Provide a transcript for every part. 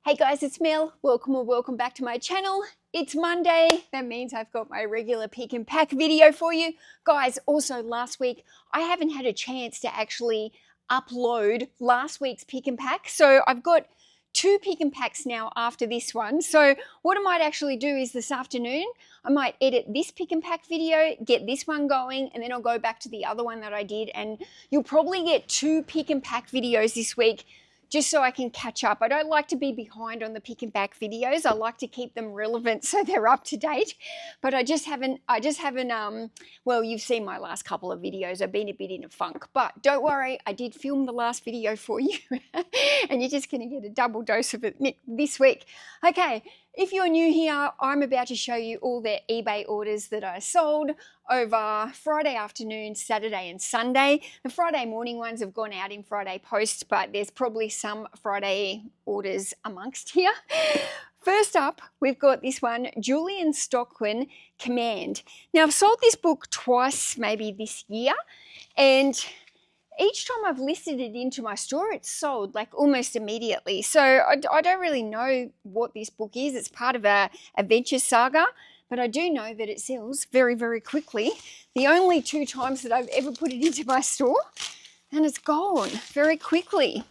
Hey guys, it's Mel. Welcome or welcome back to my channel. It's Monday. That means I've got my regular pick and pack video for you. Guys, also last week, I haven't had a chance to actually upload last week's pick and pack. So I've got two pick and packs now after this one. So what I might actually do is this afternoon, I might edit this pick and pack video, get this one going, and then I'll go back to the other one that I did. And you'll probably get two pick and pack videos this week, just so I can catch up. I don't like to be behind on the pick and pack videos. I like to keep them relevant so they're up to date. But I just haven't, well, you've seen my last couple of videos. I've been a bit in a funk, but don't worry, I did film the last video for you and you're just gonna get a double dose of it this week. Okay, if you're new here, I'm about to show you all the eBay orders that I sold over Friday afternoon, Saturday and Sunday. The Friday morning ones have gone out in Friday post, but there's probably some Friday orders amongst here. First up, we've got this one, Julian Stockwin Command. Now, I've sold this book twice maybe this year, and each time I've listed it into my store, it's sold like almost immediately. So I don't really know what this book is. It's part of a adventure saga, but I do know that it sells very, very quickly. The only two times that I've ever put it into my store, and it's gone very quickly.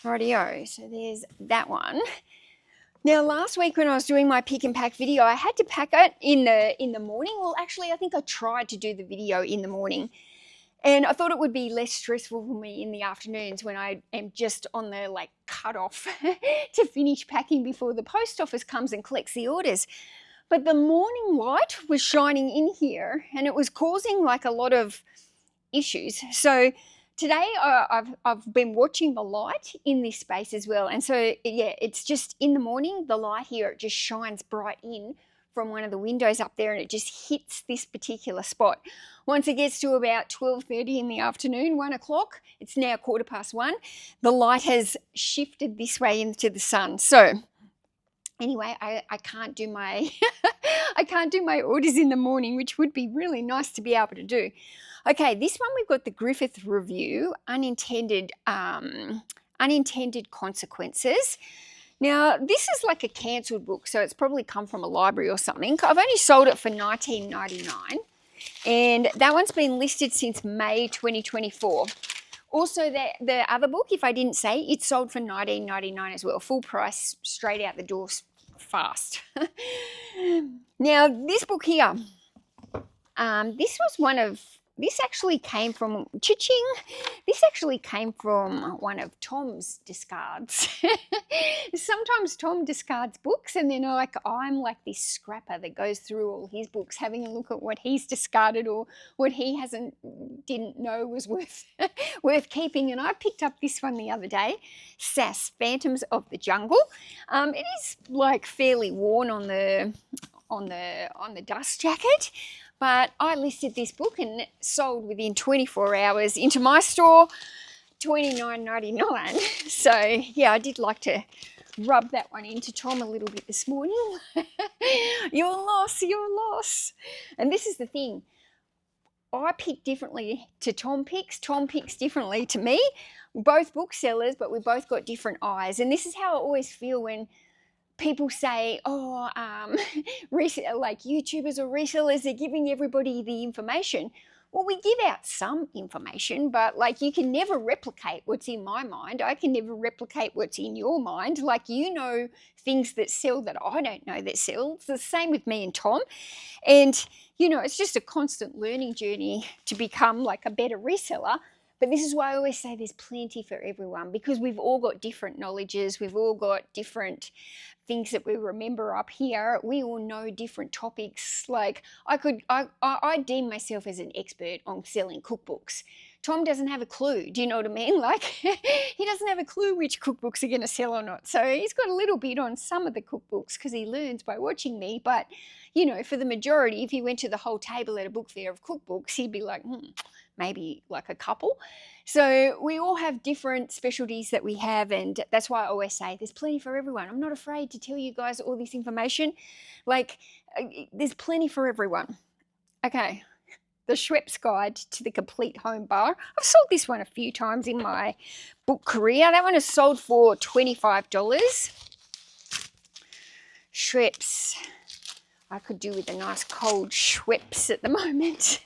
Rightio, so there's that one. Now, last week when I was doing my pick and pack video, I had to pack it in the morning. Well, actually, I think I tried to do the video in the morning. And I thought it would be less stressful for me in the afternoons when I am just on the cut off to finish packing before the post office comes and collects the orders. But the morning light was shining in here and it was causing a lot of issues. So today I've been watching the light in this space as well. And so, yeah, it's just in the morning, the light here, it just shines bright in from one of the windows up there and it just hits this particular spot. Once it gets to about 12:30 in the afternoon, 1 o'clock, it's now 1:15, the light has shifted this way into the sun. So anyway, I can't do my I can't do my orders in the morning, which would be really nice to be able to do. Okay, this one we've got the Griffith Review, Unintended Consequences. Now, this is like a cancelled book, so it's probably come from a library or something. I've only sold it for $19.99, and that one's been listed since May 2024. Also, the other book, if I didn't say, it's sold for $19.99 as well, full price, straight out the door, fast. Now, this book here, this actually came from, cha-ching, this actually came from one of Tom's discards. Sometimes Tom discards books and then I'm like this scrapper that goes through all his books, having a look at what he's discarded or what he didn't know was worth keeping. And I picked up this one the other day, Sass, Phantoms of the Jungle. It is fairly worn on the dust jacket. But I listed this book and it sold within 24 hours into my store, $29.99. So, yeah, I did like to rub that one into Tom a little bit this morning. Your loss, your loss. And this is the thing. I pick differently to Tom picks. Tom picks differently to me. We're both booksellers, but we've both got different eyes. And this is how I always feel when people say, oh, YouTubers or resellers are giving everybody the information. Well, we give out some information, but you can never replicate what's in my mind. I can never replicate what's in your mind. You know things that sell that I don't know that sell. It's the same with me and Tom. And, it's just a constant learning journey to become a better reseller. But this is why I always say there's plenty for everyone, because we've all got different knowledges. We've all got different things that we remember up here. We all know different topics. I deem myself as an expert on selling cookbooks. Tom doesn't have a clue. Do you know what I mean? He doesn't have a clue which cookbooks are going to sell or not. So he's got a little bit on some of the cookbooks because he learns by watching me. But, for the majority, if he went to the whole table at a book fair of cookbooks, he'd be like, maybe a couple. So we all have different specialties that we have, and that's why I always say there's plenty for everyone. I'm not afraid to tell you guys all this information. There's plenty for everyone. Okay, The Schweppes Guide to the Complete Home Bar. I've sold this one a few times in my book career. That one is sold for $25. Schweppes. I could do with a nice cold Schweppes at the moment.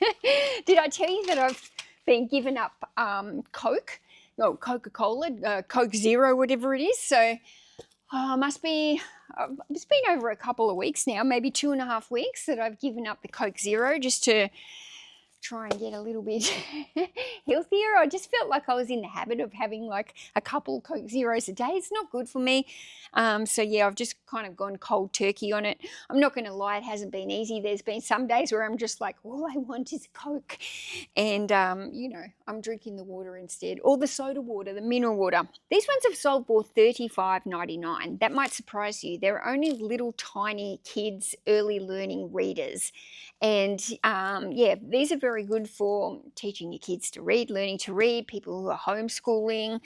Did I tell you that I've been giving up Coke? No, Coca-Cola, Coke Zero, whatever it is. So must be, it's been over a couple of weeks now, maybe 2.5 weeks that I've given up the Coke Zero just to try and get a little bit healthier. I just felt like I was in the habit of having like a couple Coke Zeros a day. It's not good for me. So yeah, I've just kind of gone cold turkey on it. I'm not going to lie, it hasn't been easy. There's been some days where I'm just like, all I want is Coke. And, you know, I'm drinking the water instead, or the soda water, the mineral water. These ones have sold for $35.99. That might surprise you. They're only little tiny kids, early learning readers. And yeah, these are very good for teaching your kids to read, learning to read, people who are homeschooling,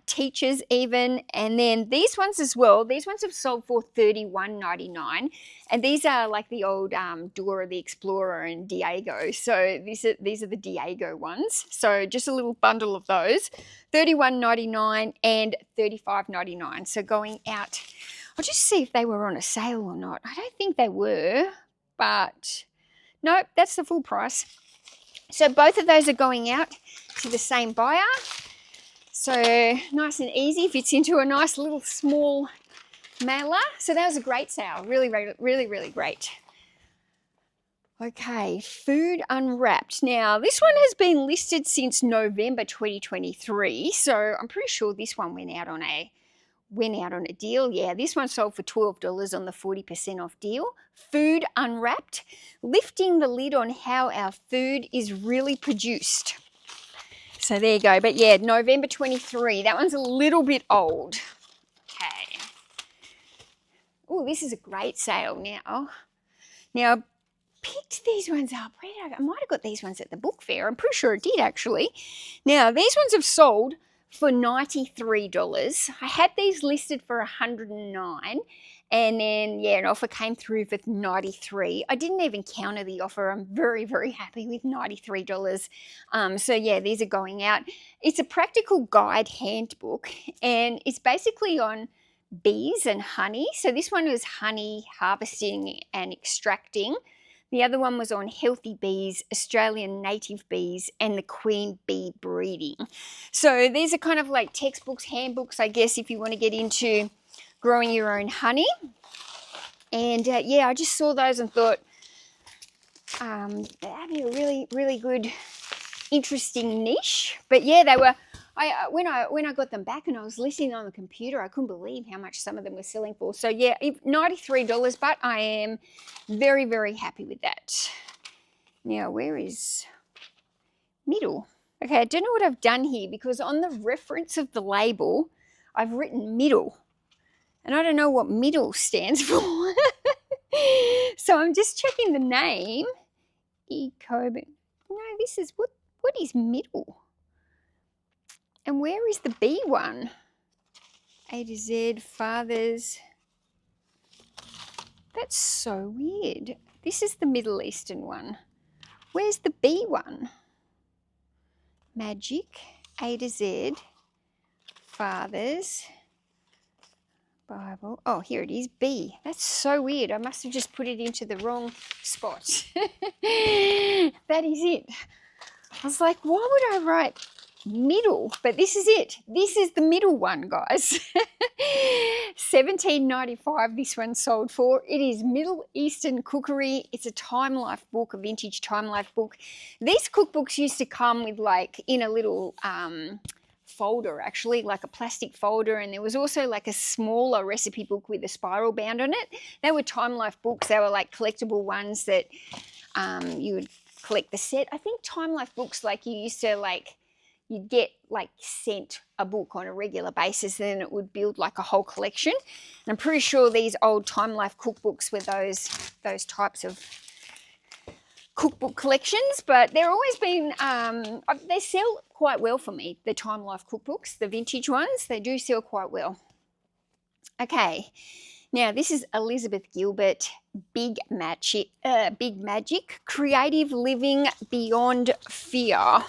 teachers even. And then these ones as well, these ones have sold for $31.99. And these are like the old Dora the Explorer and Diego. So these are the Diego ones. So just a little bundle of those, $31.99 and $35.99. So going out, I'll just see if they were on a sale or not. I don't think they were, but nope, that's the full price. So both of those are going out to the same buyer. So nice and easy, fits into a nice little small mailer. So that was a great sale, really, really great. Okay, Food Unwrapped. Now, this one has been listed since November 2023, so I'm pretty sure this one went out on a deal. Yeah, this one sold for $12 on the 40% off deal. Food Unwrapped, lifting the lid on how our food is really produced. So there you go. But yeah, November 23. That one's a little bit old. Okay. Oh, this is a great sale now. Now, I picked these ones up. I might have got these ones at the book fair. I'm pretty sure I did actually. Now, these ones have sold for $93. I had these listed for $109, and then yeah, an offer came through for $93. I didn't even counter the offer. I'm very happy with $93. So yeah, these are going out. It's a practical guide handbook, and it's basically on bees and honey. So this one was honey harvesting and extracting. The other one was on healthy bees, Australian native bees, and the queen bee breeding. So these are kind of like textbooks, handbooks, I guess, if you want to get into growing your own honey. And yeah, I just saw those and thought that'd be a really good, interesting niche. But yeah, they were. When I got them back and I was listening on the computer, I couldn't believe how much some of them were selling for. So yeah, $93, but I am very happy with that. Now, where is middle? Okay, I don't know what I've done here because on the reference of the label, I've written middle. And I don't know what middle stands for. So I'm just checking the name. Eco, no, this is, what is middle? And where is the B one? A to Z, fathers. That's so weird. This is the Middle Eastern one. Where's the B one? Magic, A to Z, fathers, Bible. Oh, here it is, B. That's so weird. I must have just put it into the wrong spot. That is it. I was like, why would I write middle? But this is it. This is the middle one, guys. $17.95 this one sold for. It is Middle Eastern cookery. It's a Time Life book, a vintage Time Life book. These cookbooks used to come with like in a little folder, actually, like a plastic folder, and there was also like a smaller recipe book with a spiral bound on it. They were Time Life books. They were like collectible ones that you would collect the set. I think Time Life books, like you used to like, you'd get like sent a book on a regular basis, then it would build like a whole collection. And I'm pretty sure these old Time Life cookbooks were those types of cookbook collections, but they're always been, they sell quite well for me, the Time Life cookbooks, the vintage ones, they do sell quite well. Okay, Now, this is Elizabeth Gilbert, Big Magic, Creative Living Beyond Fear.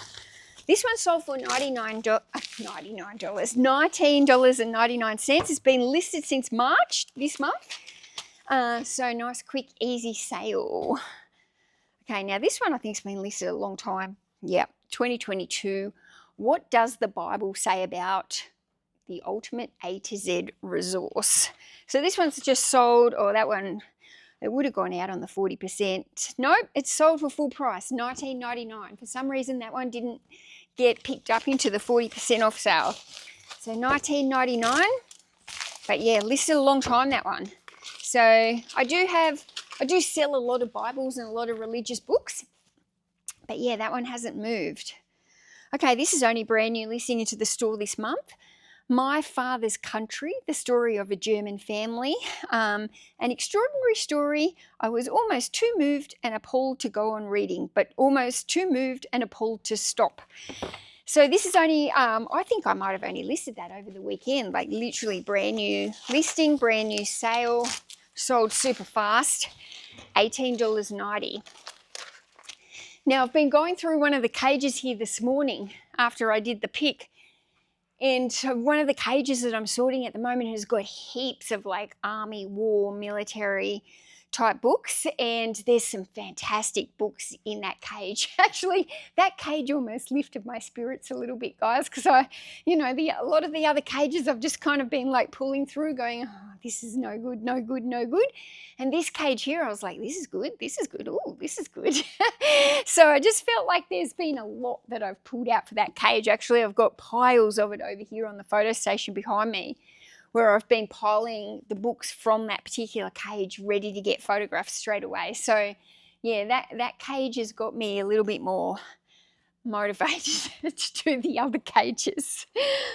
This one sold for $19.99. It's been listed since March this month. So nice, quick, easy sale. Okay, now this one I think has been listed a long time. Yeah, 2022. What does the Bible say about the ultimate A to Z resource? So this one's just sold, or that one, it would have gone out on the 40%. Nope, it's sold for full price, $19.99. For some reason, that one didn't get picked up into the 40% off sale. So $19.99, but yeah, listed a long time, that one. So I do sell a lot of Bibles and a lot of religious books, but yeah, that one hasn't moved. Okay, this is only brand new listing into the store this month. My Father's Country, the story of a German family. An extraordinary story. I was almost too moved and appalled to go on reading, but almost too moved and appalled to stop. So this is only, I think I might have only listed that over the weekend, like literally brand new listing, brand new sale, sold super fast, $18.90. Now I've been going through one of the cages here this morning after I did the pick. And so one of the cages that I'm sorting at the moment has got heaps of like army, war, military type books. And there's some fantastic books in that cage. Actually, that cage almost lifted my spirits a little bit, guys, because a lot of the other cages I've just kind of been like pulling through going, oh, this is no good, no good, no good. And this cage here, I was like, this is good, oh, this is good. So I just felt like there's been a lot that I've pulled out for that cage. Actually, I've got piles of it over here on the photo station behind me, where I've been piling the books from that particular cage ready to get photographed straight away. So yeah, that cage has got me a little bit more motivated to do the other cages.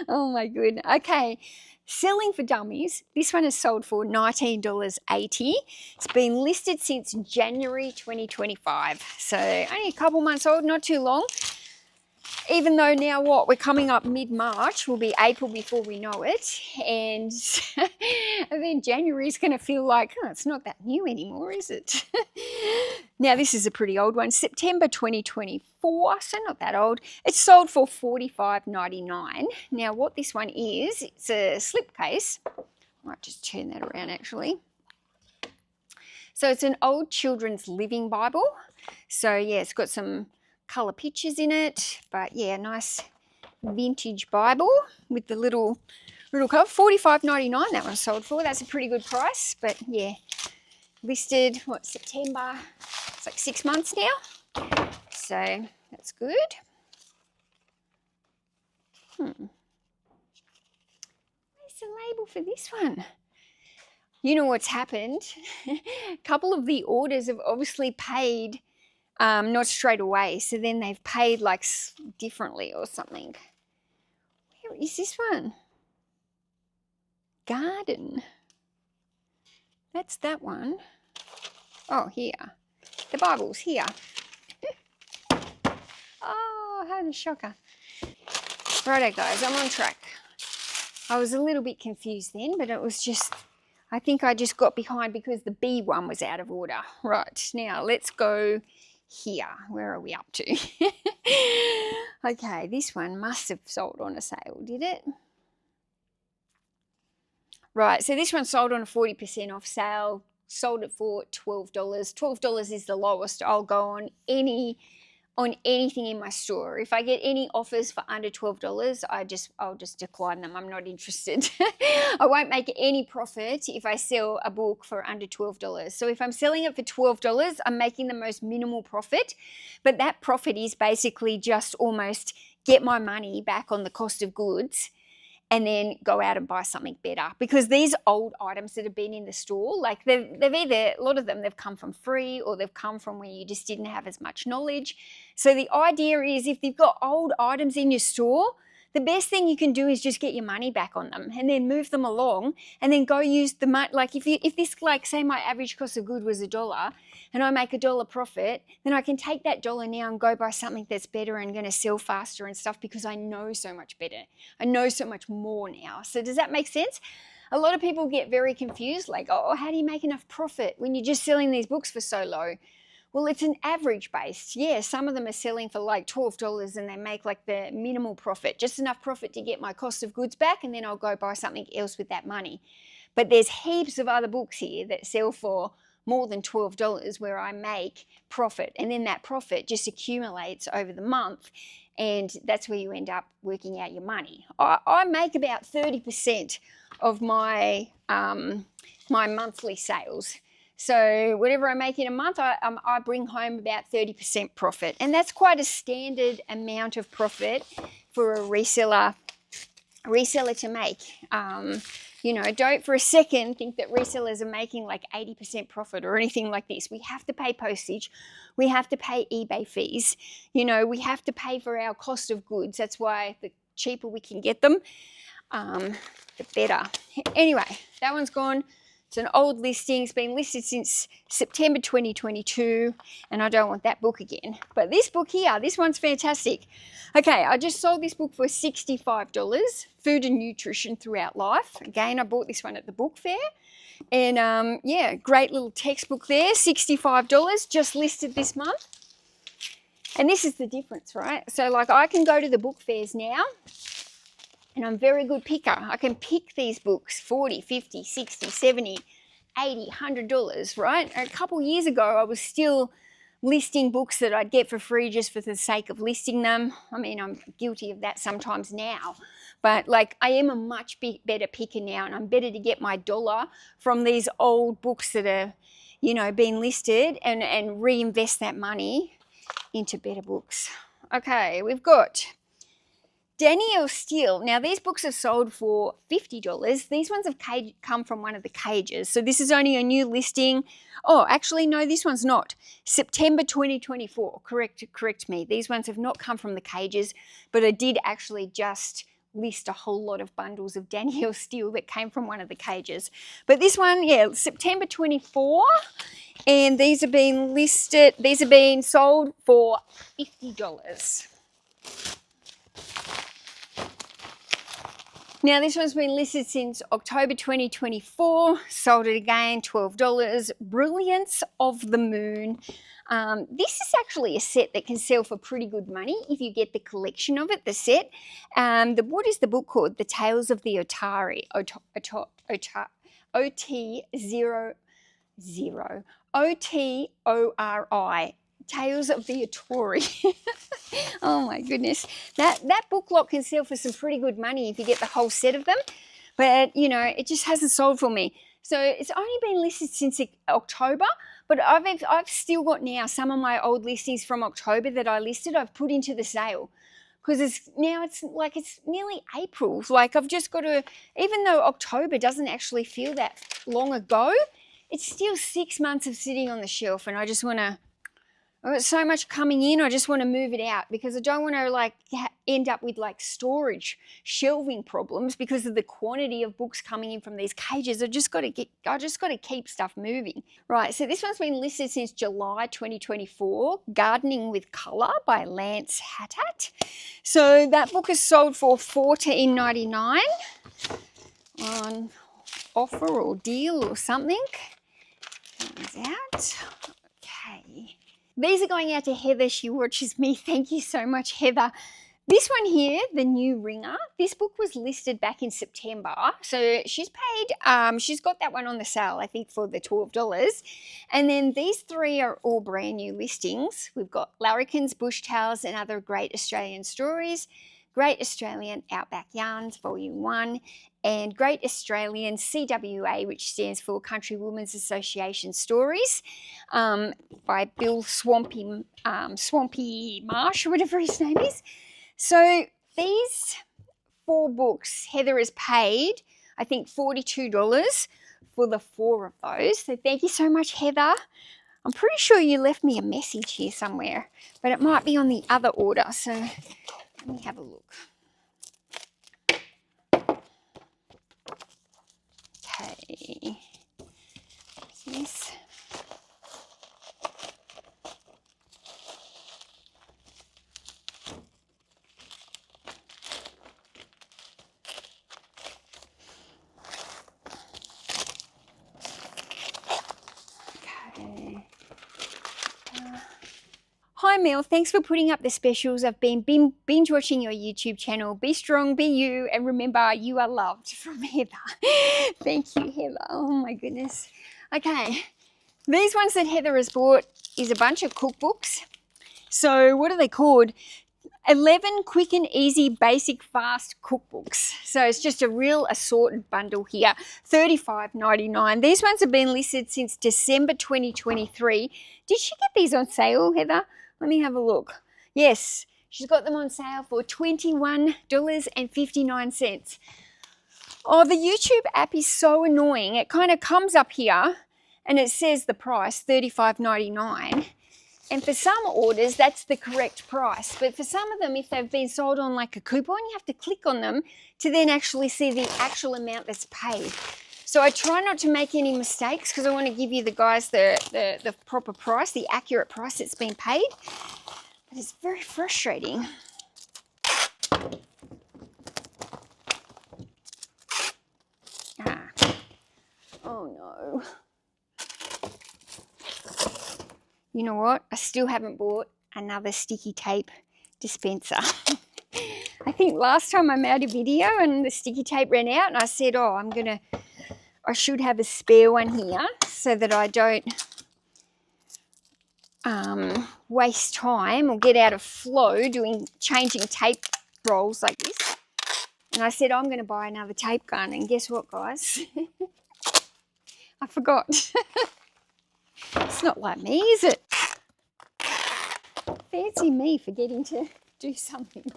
Oh my goodness. Okay, selling for dummies. This one is sold for $19.80. It's been listed since January 2025. So only a couple months old, not too long. Even though now we're coming up mid-March, will be April before we know it. And, and then January is going to feel like, oh, it's not that new anymore, is it? Now, this is a pretty old one, September 2024, so not that old. It's sold for $45.99. Now, what this one is, it's a slipcase. I might just turn that around, actually. So it's an old children's living Bible. So, yeah, it's got some colour pictures in it, but yeah, nice vintage Bible with the little cover. $45.99 that one sold for. That's a pretty good price, but yeah, listed September. It's like 6 months now, so that's good. Where's the label for this one? You know what's happened? A couple of the orders have obviously paid not straight away, so then they've paid like differently or something. Where is this one? Garden. That's that one. Oh, here. The Bible's here. Oh, I had a shocker. Righto, guys, I'm on track. I was a little bit confused then, but it was just, I think I just got behind because the B one was out of order. Right, now let's go here. Where are we up to? Okay, this one must have sold on a sale, did it? Right, so this one sold on a 40% off sale, sold it for $12. $12 is the lowest I'll go on anything in my store. If I get any offers for under $12, I'll just decline them. I'm not interested. I won't make any profit if I sell a book for under $12. So if I'm selling it for $12, I'm making the most minimal profit, but that profit is basically just almost get my money back on the cost of goods and then go out and buy something better. Because these old items that have been in the store, like they've either, a lot of them, they've come from free or they've come from where you just didn't have as much knowledge. So the idea is if you've got old items in your store, the best thing you can do is just get your money back on them and then move them along and then go use the money. Like if this, like say my average cost of good was $1 and I make $1 profit, then I can take that dollar now and go buy something that's better and going to sell faster and stuff because I know so much better. I know so much more now. So does that make sense? A lot of people get very confused, like, oh, how do you make enough profit when you're just selling these books for so low? Well, it's an average based. Yeah, some of them are selling for like $12 and they make like the minimal profit, just enough profit to get my cost of goods back, and then I'll go buy something else with that money. But there's heaps of other books here that sell for more than $12 where I make profit, and then that profit just accumulates over the month, and that's where you end up working out your money. I make about 30% of my my monthly sales. So whatever I make in a month, I bring home about 30% profit, and that's quite a standard amount of profit for a reseller to make. You know, don't for a second think that resellers are making like 80% profit or anything like this. We have to pay postage. We have to pay eBay fees. You know, we have to pay for our cost of goods. That's why the cheaper we can get them, the better. Anyway, that one's gone. It's an old listing. It's been listed since September 2022, and I don't want that book again. But this book here, this one's fantastic. Okay, I just sold this book for $65, Food and Nutrition Throughout Life. Again, I bought this one at the book fair. And yeah, great little textbook there, $65, just listed this month. And this is the difference, right? So like I can go to the book fairs now, and I'm a very good picker. I can pick these books, $40, $50, $60, $70, $80, $100, right? A couple years ago, I was still listing books that I'd get for free just for the sake of listing them. I mean, I'm guilty of that sometimes now. But like I am a much better picker now, and I'm better to get my dollar from these old books that are, you know, being listed and reinvest that money into better books. Okay, we've got Danielle Steele. Now, these books are sold for $50. These ones have come from one of the cages. So this is only a new listing. Oh, actually, no, this one's not. September 2024. Correct me. These ones have not come from the cages, but I did actually just list a whole lot of bundles of Danielle Steele that came from one of the cages. But this one, yeah, September 24. And these have been listed, these have been sold for $50. Now, this one's been listed since October 2024, sold it again, $12, Brilliance of the Moon. This is actually a set that can sell for pretty good money if you get the collection of it, the set. What is the book called? The Tales of the Otari, O-T-O-R-I. Tales of the Otori. Oh my goodness. That book lot can sell for some pretty good money if you get the whole set of them. But, you know, it just hasn't sold for me. So it's only been listed since October, but I've still got now some of my old listings from October that I listed, I've put into the sale. Because it's nearly April. Like I've just got to, even though October doesn't actually feel that long ago, it's still 6 months of sitting on the shelf, and I just want to, I've got so much coming in, I just want to move it out because I don't want to like end up with like storage, shelving problems because of the quantity of books coming in from these cages. I just got to keep stuff moving. Right, so this one's been listed since July 2024, Gardening with Colour by Lance Hattat. So that book is sold for $14.99 on offer or deal or something. Comes out. Okay. These are going out to Heather. She watches me. Thank you so much, Heather. This one here, The New Ringer, this book was listed back in September. So she's paid, she's got that one on the sale, I think, for the $12. And then these three are all brand new listings. We've got Larrikins, Bush Tales and Other Great Australian Stories, Great Australian Outback Yarns, Volume 1, and Great Australian CWA, which stands for Country Women's Association Stories, by Bill Swampy Marsh, or whatever his name is. So these 4 books, Heather has paid, I think, $42 for the 4 of those. So thank you so much, Heather. I'm pretty sure you left me a message here somewhere, but it might be on the other order. So let me have a look. Okay. Yes. Hello, Mel. Thanks for putting up the specials. I've been binge watching your YouTube channel. Be strong, be you, and remember you are loved, from Heather. Thank you, Heather. Oh my goodness. Okay, these ones that Heather has bought is a bunch of cookbooks. So what are they called? 11 quick and easy basic fast cookbooks. So it's just a real assorted bundle here. $35.99. These ones have been listed since December 2023. Did she get these on sale, Heather? Let me have a look. Yes, she's got them on sale for $21.59. Oh, the YouTube app is so annoying. It kind of comes up here and it says the price, $35.99. And for some orders, that's the correct price. But for some of them, if they've been sold on like a coupon, you have to click on them to then actually see the actual amount that's paid. So I try not to make any mistakes because I want to give you the guys the proper price, the accurate price that's been paid. But it's very frustrating. Oh no. You know what? I still haven't bought another sticky tape dispenser. I think last time I made a video and the sticky tape ran out and I said, oh, I should have a spare one here so that I don't waste time or get out of flow changing tape rolls like this. And I said, I'm going to buy another tape gun. And guess what, guys? I forgot. It's not like me, is it? Fancy me forgetting to do something.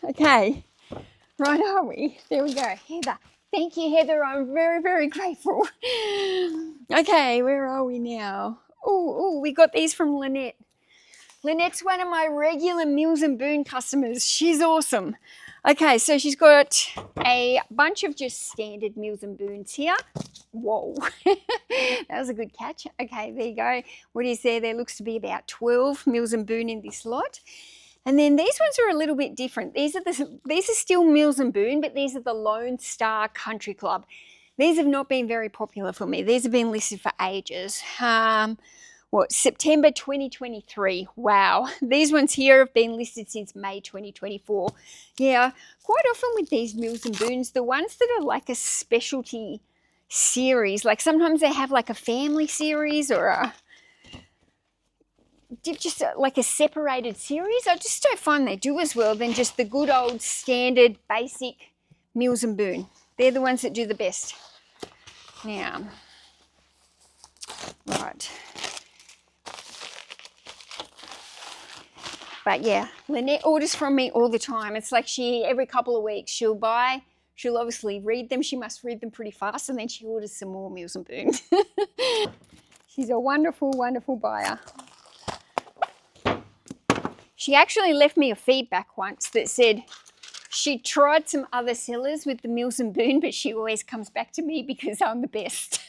Okay, right are we? There we go, Heather. Thank you, Heather. I'm very, very grateful. Okay, where are we now? Oh, we got these from Lynette. Lynette's one of my regular Mills and Boon customers. She's awesome. Okay, so she's got a bunch of just standard Mills and Boons here. Whoa, that was a good catch. Okay, there you go. What is there? There looks to be about 12 Mills and Boon in this lot. And then these ones are a little bit different. These are still Mills and Boon, but these are the Lone Star Country Club. These have not been very popular for me. These have been listed for ages. September 2023. Wow. These ones here have been listed since May 2024. Yeah, quite often with these Mills and Boons, the ones that are like a specialty series, like sometimes they have like a family series or just like a separated series. I just don't find they do as well than just the good old standard basic Mills and Boon. They're the ones that do the best. Now, right. But yeah, Lynette orders from me all the time. It's like every couple of weeks she'll obviously read them. She must read them pretty fast and then she orders some more Mills and Boon. She's a wonderful, wonderful buyer. She actually left me a feedback once that said she tried some other sellers with the Mills and Boon, but she always comes back to me because I'm the best.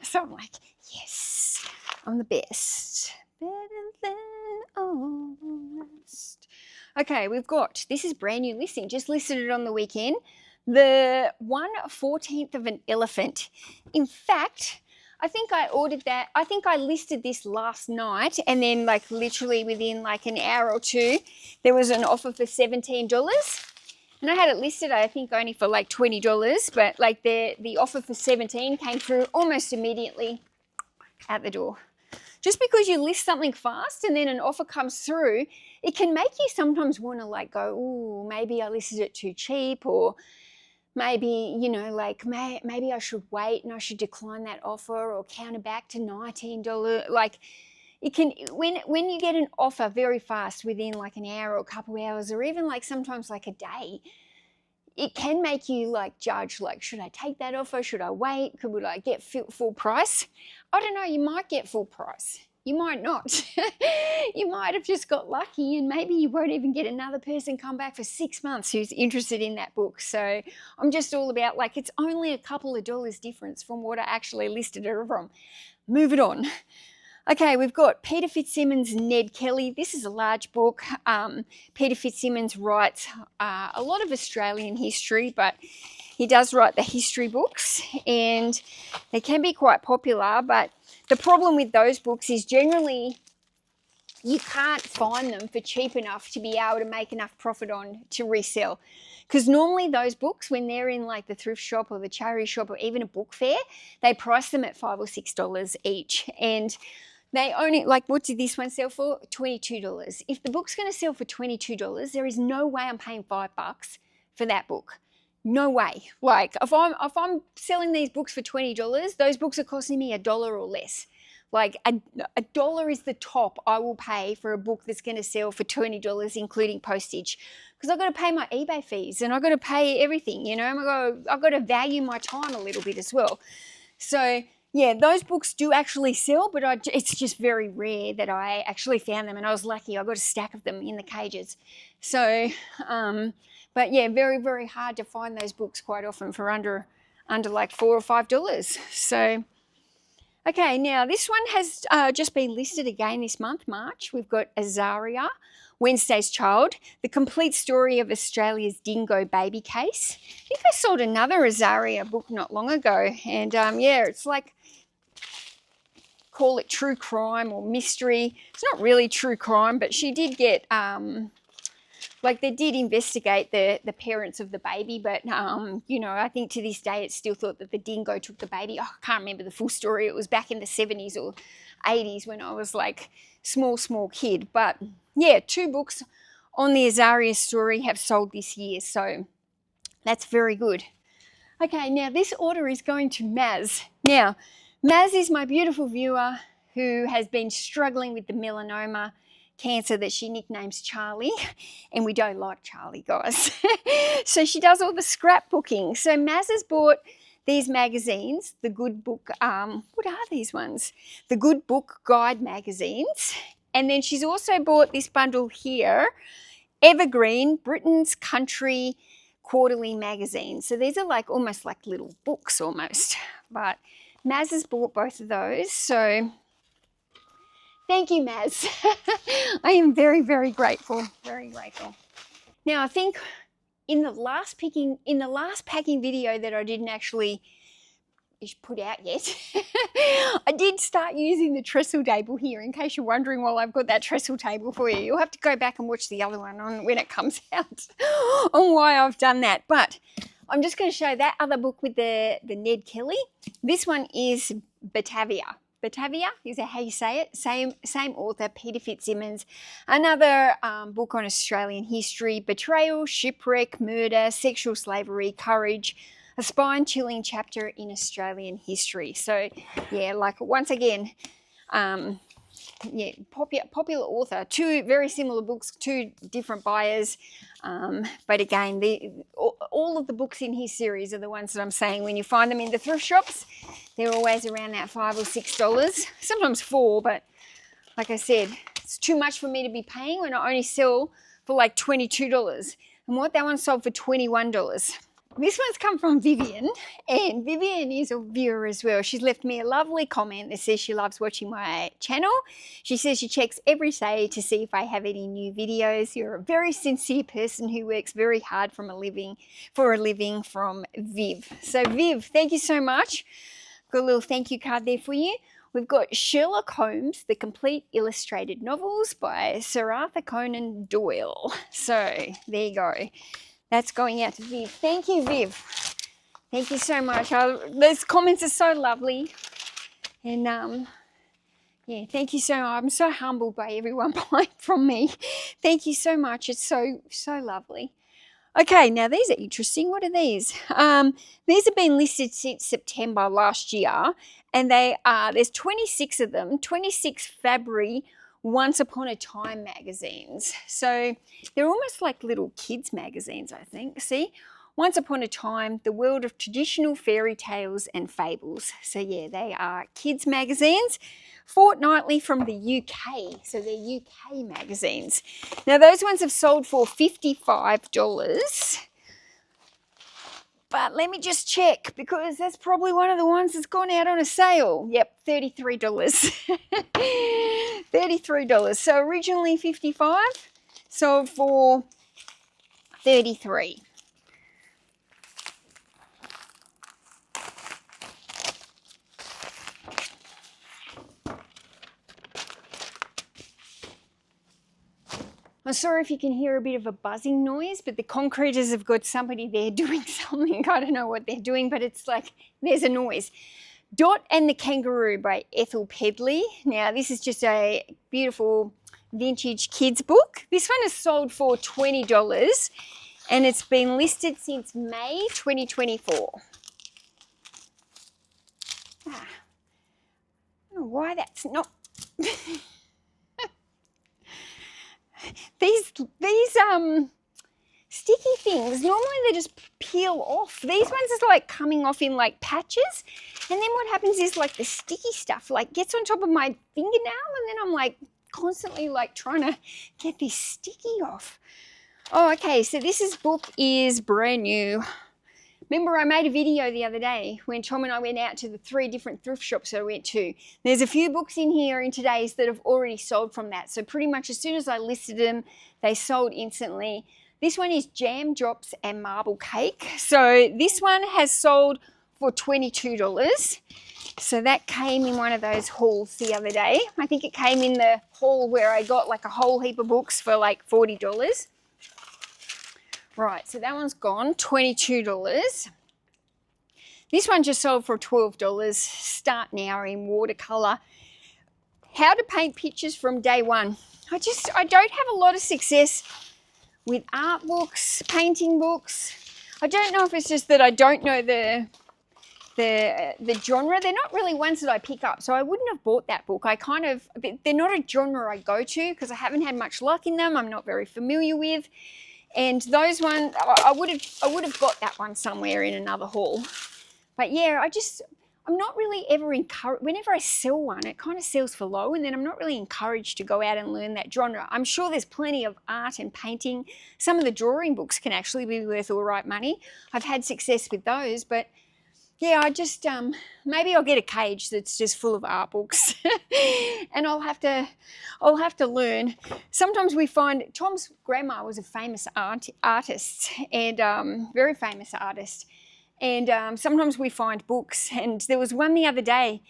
So I'm like, yes, I'm the best. Better than honest. Okay, this is brand new listing, just listed it on the weekend. The 1/14 of an elephant. In fact, I think I ordered that. I think I listed this last night and then like literally within like an hour or two, there was an offer for $17. And I had it listed, I think only for like $20, but like the offer for $17 came through almost immediately at the door. Just because you list something fast and then an offer comes through, it can make you sometimes want to like go, ooh, maybe I listed it too cheap, or maybe, you know, like maybe I should wait and I should decline that offer or counter back to $19. Like it can, when you get an offer very fast within like an hour or a couple of hours or even like sometimes like a day, it can make you like judge, like, should I take that offer? Should I wait? Would I get full price? I don't know, you might get full price. You might not. You might have just got lucky and maybe you won't even get another person come back for 6 months who's interested in that book. So I'm just all about like, it's only a couple of dollars difference from what I actually listed it from. Move it on. Okay, we've got Peter Fitzsimmons' Ned Kelly. This is a large book. Peter Fitzsimmons writes a lot of Australian history, but he does write the history books and they can be quite popular, but the problem with those books is generally you can't find them for cheap enough to be able to make enough profit on to resell. Because normally those books, when they're in like the thrift shop or the charity shop or even a book fair, they price them at $5 or $6 each. And they only, like, what did this one sell for? $22. If the book's going to sell for $22, there is no way I'm paying $5 for that book. No way. Like, if I'm selling these books for $20, those books are costing me $1 or less. Like a dollar is the top I will pay for a book that's going to sell for $20, including postage, because I've got to pay my eBay fees and I've got to pay everything. You know, I've got to value my time a little bit as well. So yeah, those books do actually sell, but it's just very rare that I actually found them, and I was lucky. I got a stack of them in the cages. So, but yeah, very, very hard to find those books quite often for under like $4 or $5. So. Okay, now this one has just been listed again this month, March. We've got Azaria, Wednesday's Child, the complete story of Australia's dingo baby case. I think I sold another Azaria book not long ago, and yeah, it's like, call it true crime or mystery. It's not really true crime, but she did get like, they did investigate the parents of the baby, but, you know, I think to this day it's still thought that the dingo took the baby. Oh, I can't remember the full story. It was back in the 70s or 80s when I was like small kid. But yeah, 2 books on the Azaria story have sold this year, so that's very good. Okay, now this order is going to Maz. Now, Maz is my beautiful viewer who has been struggling with the melanoma cancer that she nicknames Charlie, and we don't like Charlie, guys. So she does all the scrapbooking. So Maz has bought these magazines, the Good Book, what are these ones? The Good Book Guide magazines. And then she's also bought this bundle here, Evergreen, Britain's Country Quarterly Magazine. So these are like almost like little books almost, but Maz has bought both of those. So thank you, Maz. I am very, very grateful. Very grateful. Now, I think in the last packing video that I didn't actually put out yet, I did start using the trestle table here, in case you're wondering why I've got that trestle table for you. You'll have to go back and watch the other one on when it comes out on why I've done that. But I'm just going to show that other book with the Ned Kelly. This one is Batavia. Batavia, is that how you say it? Same author, Peter Fitzsimmons. Another book on Australian history, betrayal, shipwreck, murder, sexual slavery, courage, a spine-chilling chapter in Australian history. So, yeah, like once again, yeah, popular author. 2 very similar books, 2 different buyers. But again, all of the books in his series are the ones that I'm saying when you find them in the thrift shops, they're always around that $5 or $6. Sometimes $4, but like I said, it's too much for me to be paying when I only sell for like $22. And what, that one sold for $21. This one's come from Vivian, and Vivian is a viewer as well. She's left me a lovely comment that says she loves watching my channel. She says she checks every day to see if I have any new videos. You're a very sincere person who works very hard for a living from Viv. So Viv, thank you so much. Got a little thank you card there for you. We've got Sherlock Holmes, The Complete Illustrated Novels by Sir Arthur Conan Doyle. So there you go. That's going out to Viv. Thank you, Viv. Thank you so much. Those comments are so lovely. And yeah, thank you so much. I'm so humbled by everyone buying from me. Thank you so much. It's so lovely. Okay, now these are interesting. What are these? These have been listed since September last year, and there's 26 of them, 26 Fabry Once Upon a Time magazines. So they're almost like little kids magazines, I think. See? Once Upon a Time, the world of traditional fairy tales and fables. So yeah, they are kids magazines, fortnightly from the UK. So they're UK magazines. Now those ones have sold for $55. But let me just check, because that's probably one of the ones that's gone out on a sale. Yep, $33. $33. So originally $55, sold for $33. I'm sorry if you can hear a bit of a buzzing noise, but the concreters have got somebody there doing something. I don't know what they're doing, but it's like there's a noise. Dot and the Kangaroo by Ethel Pedley. Now, this is just a beautiful vintage kids book. This one is sold for $20 and it's been listed since May 2024. I don't know why that's not... These sticky things, normally they just peel off. These ones are like coming off in like patches. And then what happens is like the sticky stuff like gets on top of my fingernail and then I'm like constantly like trying to get this sticky off. Oh, okay, so this book is brand new. Remember I made a video the other day when Tom and I went out to the 3 different thrift shops I went to. There's a few books in here in today's that have already sold from that. So pretty much as soon as I listed them, they sold instantly. This one is Jam Drops and Marble Cake. So this one has sold for $22. So that came in one of those hauls the other day. I think it came in the haul where I got like a whole heap of books for like $40. Right, so that one's gone, $22. This one just sold for $12. Start now in watercolor. How to paint pictures from day one. I don't have a lot of success with art books, painting books. I don't know if it's just that I don't know the genre. They're not really ones that I pick up, so I wouldn't have bought that book. They're not a genre I go to because I haven't had much luck in them. I'm not very familiar with. And those ones, I would have got that one somewhere in another haul. But yeah, I'm not really ever encouraged. Whenever I sell one, it kind of sells for low, and then I'm not really encouraged to go out and learn that genre. I'm sure there's plenty of art and painting. Some of the drawing books can actually be worth all right money. I've had success with those, but yeah, maybe I'll get a cage that's just full of art books and I'll have to learn. Sometimes we find Tom's grandma was a famous artist and very famous artist. And sometimes we find books, and there was one the other day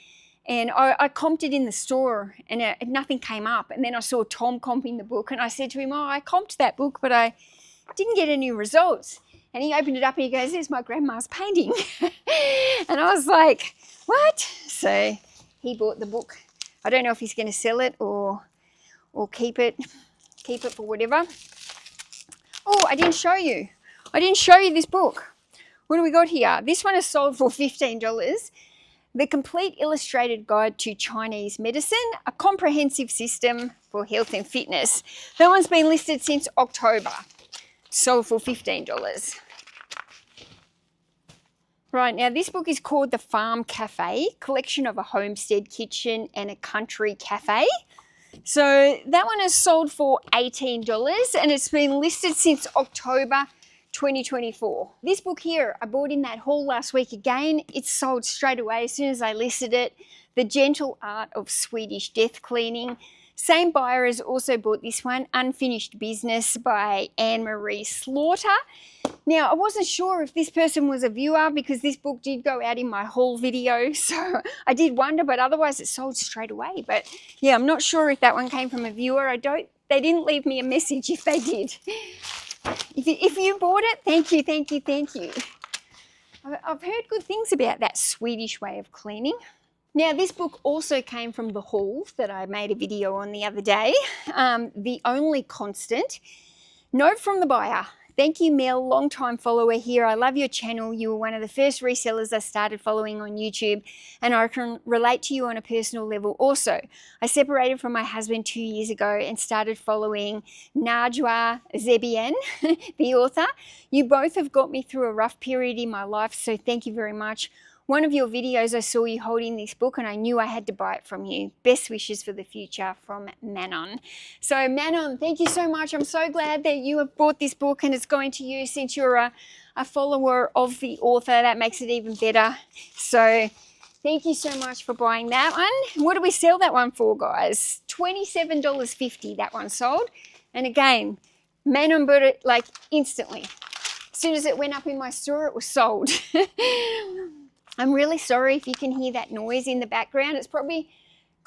and I comped it in the store and nothing came up. And then I saw Tom comping the book and I said to him, oh, I comped that book, but I didn't get any results. And he opened it up and he goes, there's my grandma's painting. And I was like, what? So he bought the book. I don't know if he's going to sell it or keep it for whatever. Oh, I didn't show you this book. What do we got here? This one is sold for $15. The Complete Illustrated Guide to Chinese Medicine, a comprehensive system for health and fitness. That one's been listed since October. Sold for $15. Right, now this book is called The Farm Cafe, Collection of a Homestead Kitchen and a Country Cafe. So that one is sold for $18 and it's been listed since October 2024. This book here, I bought in that haul last week again. It's sold straight away as soon as I listed it. The Gentle Art of Swedish Death Cleaning. Same buyer has also bought this one, Unfinished Business by Anne-Marie Slaughter. Now, I wasn't sure if this person was a viewer because this book did go out in my haul video, so I did wonder, but otherwise it sold straight away. But yeah, I'm not sure if that one came from a viewer. They didn't leave me a message if they did. If you bought it, thank you, thank you, thank you. I've heard good things about that Swedish way of cleaning. Now, this book also came from the haul that I made a video on the other day, The Only Constant. Note from the buyer. Thank you, Mel, long-time follower here. I love your channel. You were one of the first resellers I started following on YouTube, and I can relate to you on a personal level also. I separated from my husband 2 years ago and started following Najwa Zebian, the author. You both have got me through a rough period in my life, so thank you very much. One of your videos I saw you holding this book and I knew I had to buy it from you. Best wishes for the future, from Manon. So Manon, thank you so much. I'm so glad that you have bought this book and it's going to you since you're a follower of the author. That makes it even better. So thank you so much for buying that one. What do we sell that one for, guys? $27.50 that one sold. And again, Manon bought it like instantly. As soon as it went up in my store, it was sold. I'm really sorry if you can hear that noise in the background. It's probably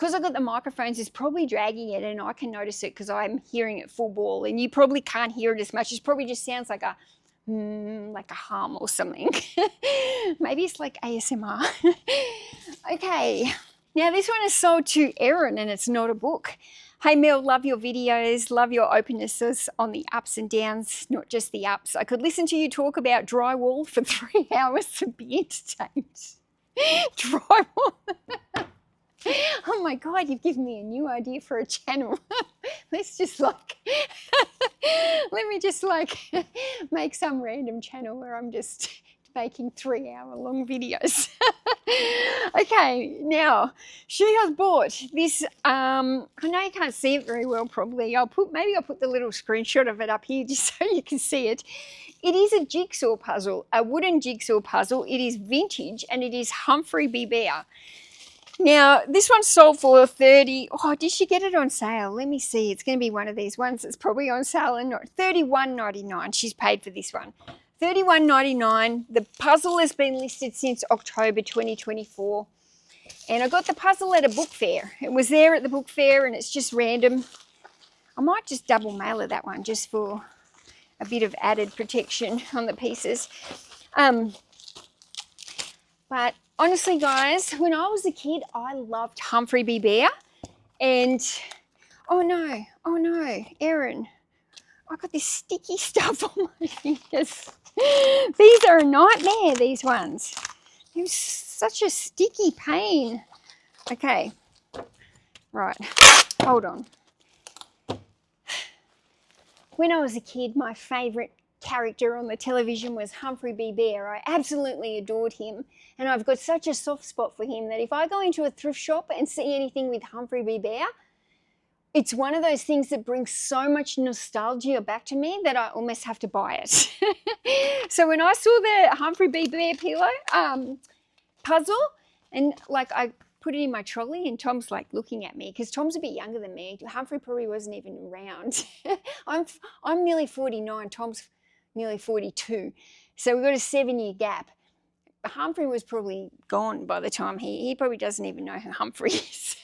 because I've got the microphones, it's probably dragging it, and I can notice it because I'm hearing it full ball, and you probably can't hear it as much. It probably just sounds like a hum or something. Maybe it's like ASMR. Okay, now this one is sold to Erin, and it's not a book. Hey Mel, love your videos, love your opennesses on the ups and downs, not just the ups. I could listen to you talk about drywall for 3 hours to be entertained. Drywall. Oh my God, you've given me a new idea for a channel. Let's just like, let me just like make some random channel where I'm just making 3-hour-long videos. Okay, now she has bought this. I know you can't see it very well. Probably maybe I'll put the little screenshot of it up here just so you can see it. It is a jigsaw puzzle, a wooden jigsaw puzzle. It is vintage and it is Humphrey B. Bear. Now, this one's sold for $30. Oh, did she get it on sale? Let me see. It's going to be one of these ones that's probably on sale and not $31.99. She's paid for this one. $31.99. The puzzle has been listed since October 2024. And I got the puzzle at a book fair. It was there at the book fair and it's just random. I might just double mail her that one just for a bit of added protection on the pieces. But honestly, guys, when I was a kid, I loved Humphrey B. Bear. And, oh no, Erin, I got this sticky stuff on my fingers. These are a nightmare, these ones. It was such a sticky pain. Okay, right, hold on. When I was a kid, my favourite character on the television was Humphrey B. Bear. I absolutely adored him, and I've got such a soft spot for him that if I go into a thrift shop and see anything with Humphrey B. Bear, it's one of those things that brings so much nostalgia back to me that I almost have to buy it. So when I saw the Humphrey B. Bear pillow puzzle, and like I put it in my trolley, and Tom's like looking at me because Tom's a bit younger than me. Humphrey probably wasn't even around. I'm nearly 49. Tom's nearly 42. So we've got a 7-year gap. Humphrey was probably gone by the time he probably doesn't even know who Humphrey is.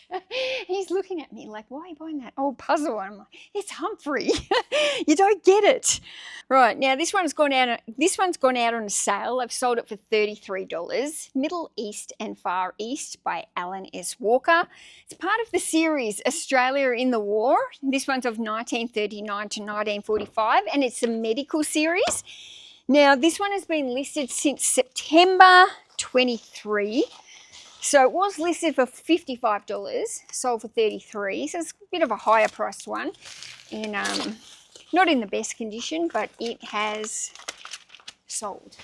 He's looking at me like, why are you buying that old puzzle? And I'm like, it's Humphrey. You don't get it. Right, now this one's gone out on a sale. I've sold it for $33. Middle East and Far East by Alan S. Walker. It's part of the series Australia in the War. This one's of 1939 to 1945, and it's a medical series. Now, this one has been listed since September 23. So it was listed for $55, sold for $33. So it's a bit of a higher priced one. And not in the best condition, but it has sold.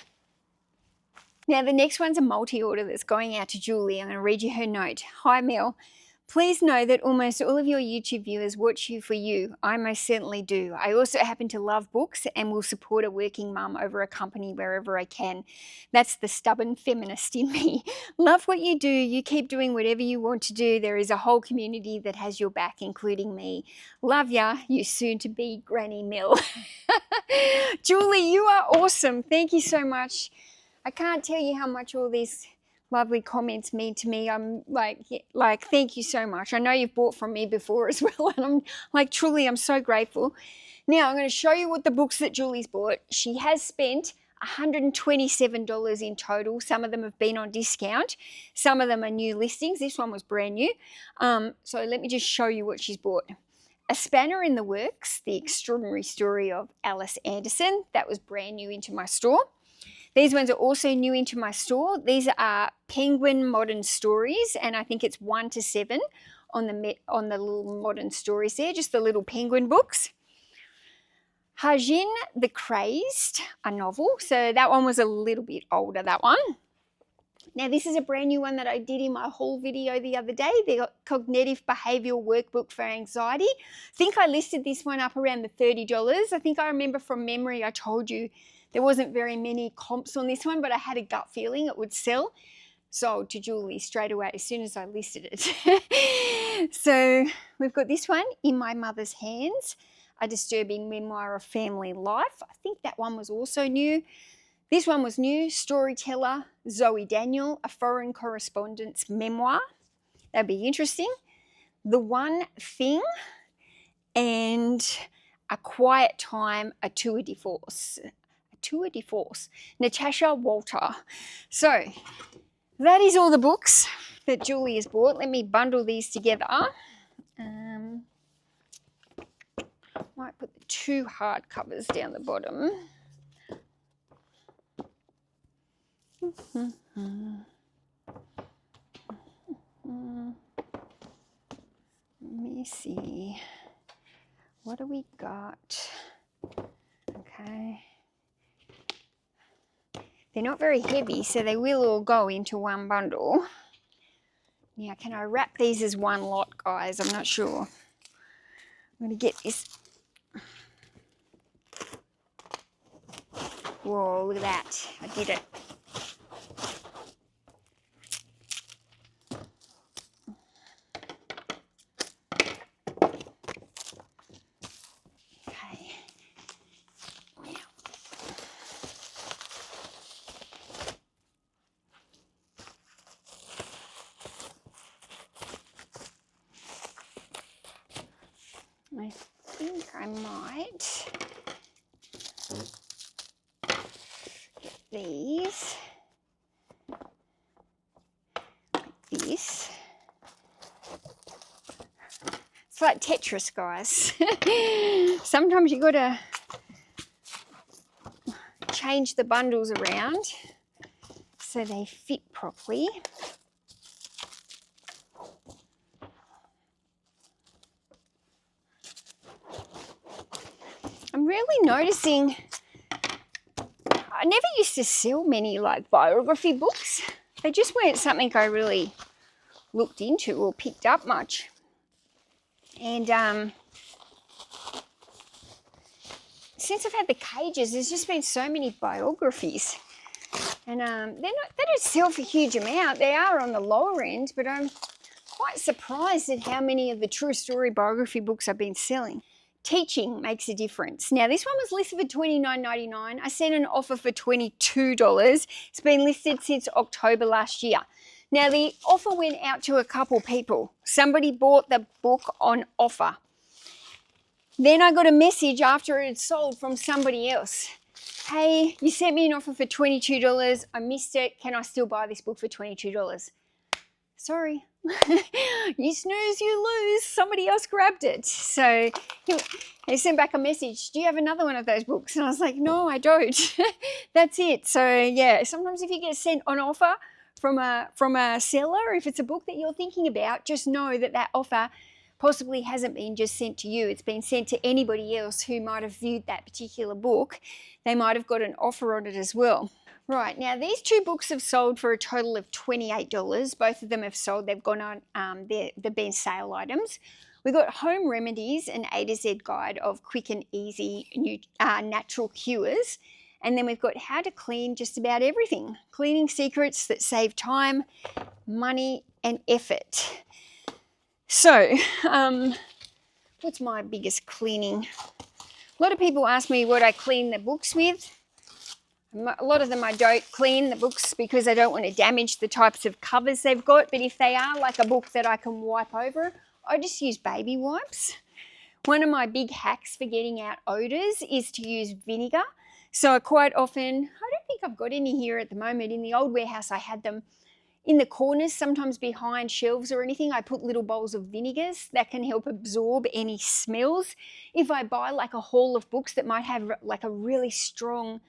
Now, the next one's a multi-order that's going out to Julie. I'm going to read you her note. Hi, Mel. Please know that almost all of your YouTube viewers watch you for you. I most certainly do. I also happen to love books and will support a working mum over a company wherever I can. That's the stubborn feminist in me. Love what you do. You keep doing whatever you want to do. There is a whole community that has your back, including me. Love ya, you soon-to-be Granny Mel. Julie, you are awesome. Thank you so much. I can't tell you how much all these lovely comments mean to me. I'm like, thank you so much. I know you've bought from me before as well, and I'm like, truly, I'm so grateful. Now, I'm going to show you what the books that Julie's bought. She has spent $127 in total. Some of them have been on discount. Some of them are new listings. This one was brand new. So let me just show you what she's bought. A Spanner in the Works, The Extraordinary Story of Alice Anderson. That was brand new into my store. These ones are also new into my store. These are Penguin Modern Stories, and I think it's 1 to 7 on the little modern stories there, just the little penguin books. Hajin the Crazed, a novel. So that one was a little bit older, that one. Now, this is a brand new one that I did in my haul video the other day, the Cognitive Behavioural Workbook for Anxiety. I think I listed this one up around the $30. I think I remember from memory I told you there wasn't very many comps on this one, but I had a gut feeling it would sell. Sold to Julie straight away as soon as I listed it. So we've got this one, In My Mother's Hands, a disturbing memoir of family life. I think that one was also new. This one was new, Storyteller, Zoe Daniel, a foreign correspondence memoir. That'd be interesting. The One Thing, and A Quiet Time, A Tour de Force. A Tour de Force. Natasha Walter. So that is all the books that Julie has bought. Let me bundle these together. Might put the 2 hardcovers down the bottom. Let me see. What do we got? Okay. They're not very heavy, so they will all go into one bundle. Now, can I wrap these as one lot, guys? I'm not sure. I'm going to get this. Whoa, look at that. I did it. Okay. Now. I think I might get these. Like this. It's like Tetris, guys. Sometimes you got to change the bundles around so they fit properly. I'm really noticing I never used to sell many like biography books. They just weren't something I really looked into or picked up much. And since I've had the cages, there's just been so many biographies. And they don't sell for a huge amount. They are on the lower end, but I'm quite surprised at how many of the true story biography books I've been selling. Teaching makes a difference. Now, this one was listed for $29.99. I sent an offer for $22. It's been listed since October last year. Now, the offer went out to a couple people. Somebody bought the book on offer. Then I got a message after it had sold from somebody else. Hey, you sent me an offer for $22. I missed it. Can I still buy this book for $22? Sorry. You snooze, you lose. Somebody else grabbed it. So they sent back a message. Do you have another one of those books? And I was like, no, I don't. That's it. So yeah, sometimes if you get sent an offer from a seller, if it's a book that you're thinking about, just know that that offer possibly hasn't been just sent to you. It's been sent to anybody else who might have viewed that particular book. They might have got an offer on it as well. Right, now these 2 books have sold for a total of $28. Both of them have sold. They've gone on, they've been sale items. We've got Home Remedies, an A to Z guide of quick and easy natural cures. And then we've got How to Clean Just About Everything. Cleaning secrets that save time, money, and effort. So, what's my biggest cleaning? A lot of people ask me what I clean the books with. A lot of them I don't clean the books because I don't want to damage the types of covers they've got. But if they are like a book that I can wipe over, I just use baby wipes. One of my big hacks for getting out odours is to use vinegar. So quite often, I don't think I've got any here at the moment. In the old warehouse, I had them in the corners, sometimes behind shelves or anything. I put little bowls of vinegars that can help absorb any smells. If I buy like a haul of books that might have like a really strong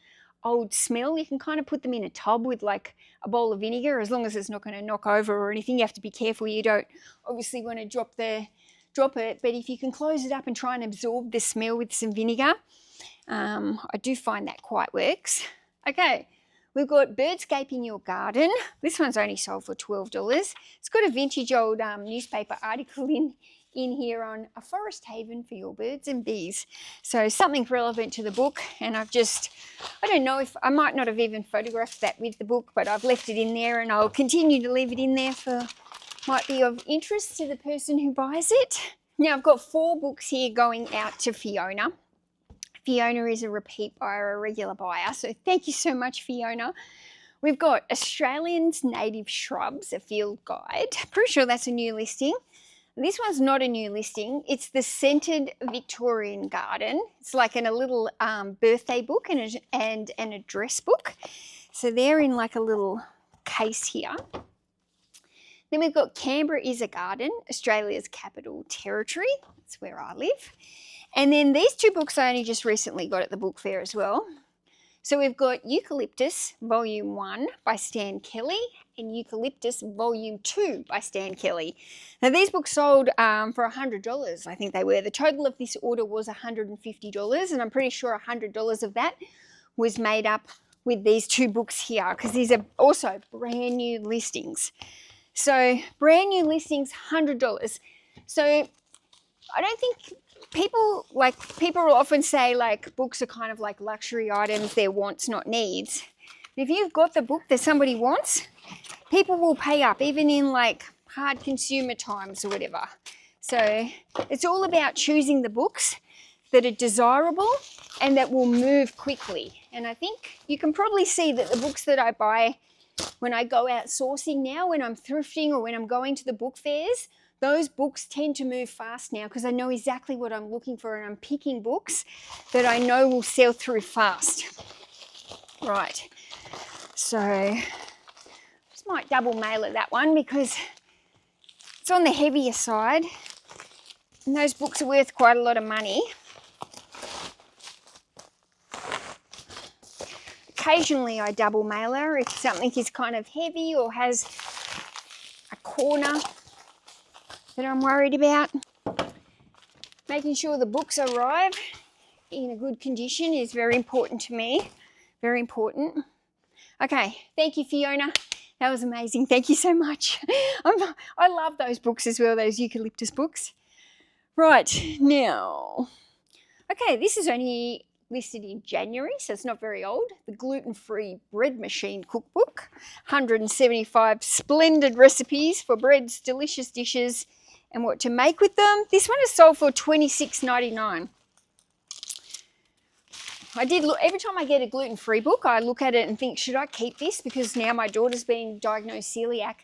old smell, you can kind of put them in a tub with like a bowl of vinegar, as long as it's not going to knock over or anything. You have to be careful. You don't obviously want to drop it, but if you can close it up and try and absorb the smell with some vinegar, I do find that quite works. Okay, we've got Birdscaping Your Garden. This one's only sold for $12. It's got a vintage old newspaper article in here on a forest haven for your birds and bees. So something relevant to the book, and I don't know if I might not have even photographed that with the book, but I've left it in there and I'll continue to leave it in there might be of interest to the person who buys it. Now I've got 4 books here going out to Fiona. Fiona is a repeat buyer, a regular buyer, so thank you so much, Fiona. We've got Australian's Native Shrubs, a field guide. Pretty sure that's a new listing. This one's not a new listing. It's the Scented Victorian Garden. It's like in a little birthday book and an address book. So they're in like a little case here. Then we've got Canberra is a Garden, Australia's Capital Territory. That's where I live. And then these two books I only just recently got at the book fair as well. So we've got Eucalyptus Volume 1 by Stan Kelly and Eucalyptus Volume 2 by Stan Kelly. Now these books sold for $100, I think they were. The total of this order was $150, and I'm pretty sure $100 of that was made up with these two books here, because these are also brand new listings. So brand new listings, $100. So I don't think people will often say like books are kind of like luxury items, they're wants, not needs. If you've got the book that somebody wants, people will pay up, even in like hard consumer times or whatever. So it's all about choosing the books that are desirable and that will move quickly. And I think you can probably see that the books that I buy when I go out sourcing now, when I'm thrifting or when I'm going to the book fairs, those books tend to move fast now because I know exactly what I'm looking for, and I'm picking books that I know will sell through fast. Right, so just might double mail it, that one, because it's on the heavier side and those books are worth quite a lot of money. Occasionally I double mail her if something is kind of heavy or has a corner that I'm worried about. Making sure the books arrive in a good condition is very important to me. Very important. Okay, thank you, Fiona. That was amazing. Thank you so much. I love those books as well, those eucalyptus books. Right, now. Okay, this is only listed in January, so it's not very old. The Gluten-Free Bread Machine Cookbook. 175 splendid recipes for breads, delicious dishes, and what to make with them. This one is sold for $26.99. I did look, every time I get a gluten-free book, I look at it and think, should I keep this? Because now my daughter's being diagnosed celiac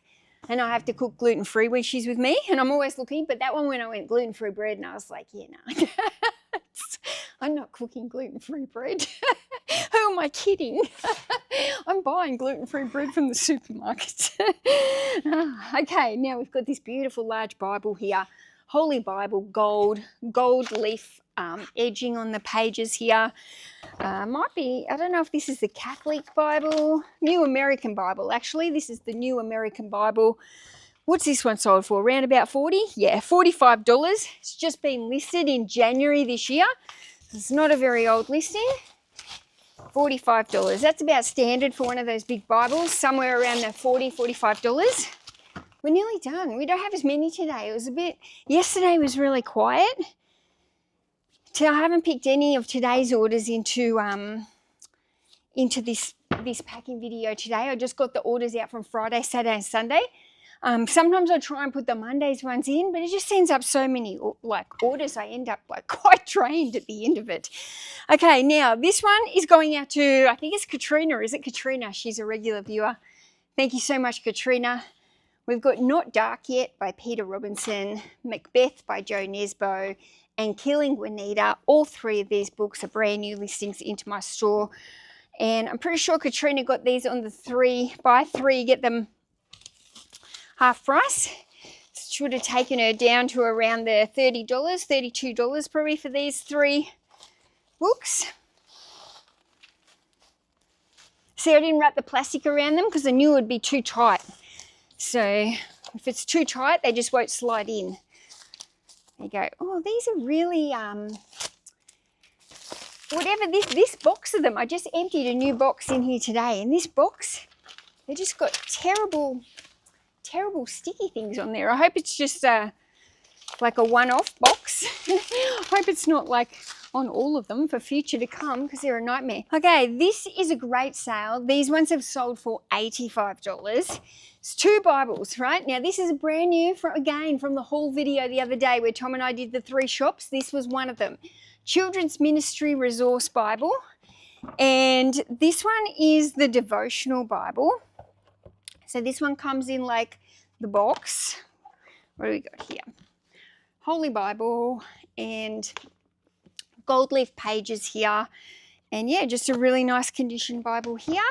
and I have to cook gluten-free when she's with me. And I'm always looking, but that one when I went gluten-free bread, and I was like, yeah, no, I'm not cooking gluten-free bread. Who am I kidding? I'm buying gluten-free bread from the supermarket. Okay, now we've got this beautiful large Bible here. Holy Bible, gold leaf edging on the pages here. Might be, I don't know if this is the Catholic Bible, New American Bible. Actually, this is the New American Bible. What's this one sold for? Around about 40? Yeah, $45. It's just been listed in January this year. It's not a very old listing. $45. That's about standard for one of those big Bibles, somewhere around that $40, $45. We're nearly done. We don't have as many today. It was a bit, yesterday was really quiet. I haven't picked any of today's orders into this packing video today. I just got the orders out from Friday, Saturday and Sunday. Sometimes I try and put the Monday's ones in, but it just sends up so many orders. I end up quite drained at the end of it. Okay, now this one is going out to, I think it's Katrina. Is it Katrina? She's a regular viewer. Thank you so much, Katrina. We've got Not Dark Yet by Peter Robinson, Macbeth by Joe Nesbo, and Killing Juanita. All three of these books are brand new listings into my store. And I'm pretty sure Katrina got these on the buy three, get them half price. Should have taken her down to around the $30, $32 probably for these three books. See, I didn't wrap the plastic around them because I knew it would be too tight. So if it's too tight, they just won't slide in. There you go. Oh, these are really, whatever, this box of them, I just emptied a new box in here today. And this box, they just got terrible sticky things on there. I hope it's just like a one-off box. I hope it's not like on all of them for future to come because they're a nightmare. Okay, this is a great sale. These ones have sold for $85. It's two Bibles, right? Now this is a brand new, again, from the haul video the other day where Tom and I did the 3 shops. This was one of them. Children's Ministry Resource Bible. And this one is the Devotional Bible. So this one comes in like the box. What do we got here? Holy Bible and gold leaf pages here. And yeah, just a really nice condition Bible here.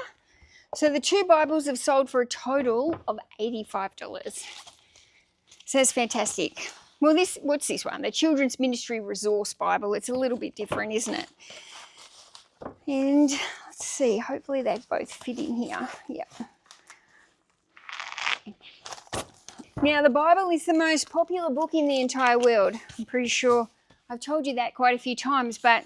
So the 2 Bibles have sold for a total of $85. So that's fantastic. Well, what's this one? The Children's Ministry Resource Bible. It's a little bit different, isn't it? And let's see, hopefully they both fit in here. Yep. Now, the Bible is the most popular book in the entire world. I'm pretty sure I've told you that quite a few times, but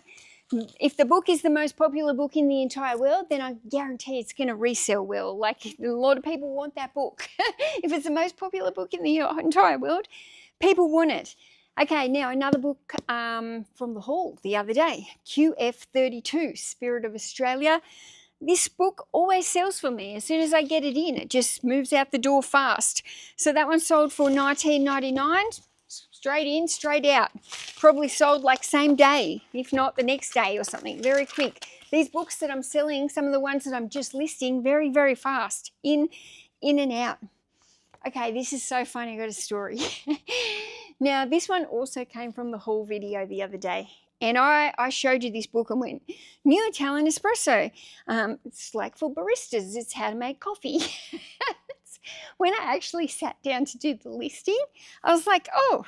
if the book is the most popular book in the entire world, then I guarantee it's going to resell well. Like, a lot of people want that book. If it's the most popular book in the entire world, people want it. Okay, now another book from the haul the other day, QF32, Spirit of Australia. This book always sells for me. As soon as I get it in, it just moves out the door fast. So that one sold for $19.99, straight in, straight out. Probably sold like same day, if not the next day or something, very quick. These books that I'm selling, some of the ones that I'm just listing, very, very fast, in and out. Okay, this is so funny, I got a story. Now, this one also came from the haul video the other day. And I showed you this book and went, New Italian Espresso. It's like for baristas, it's how to make coffee. When I actually sat down to do the listing, I was like, oh,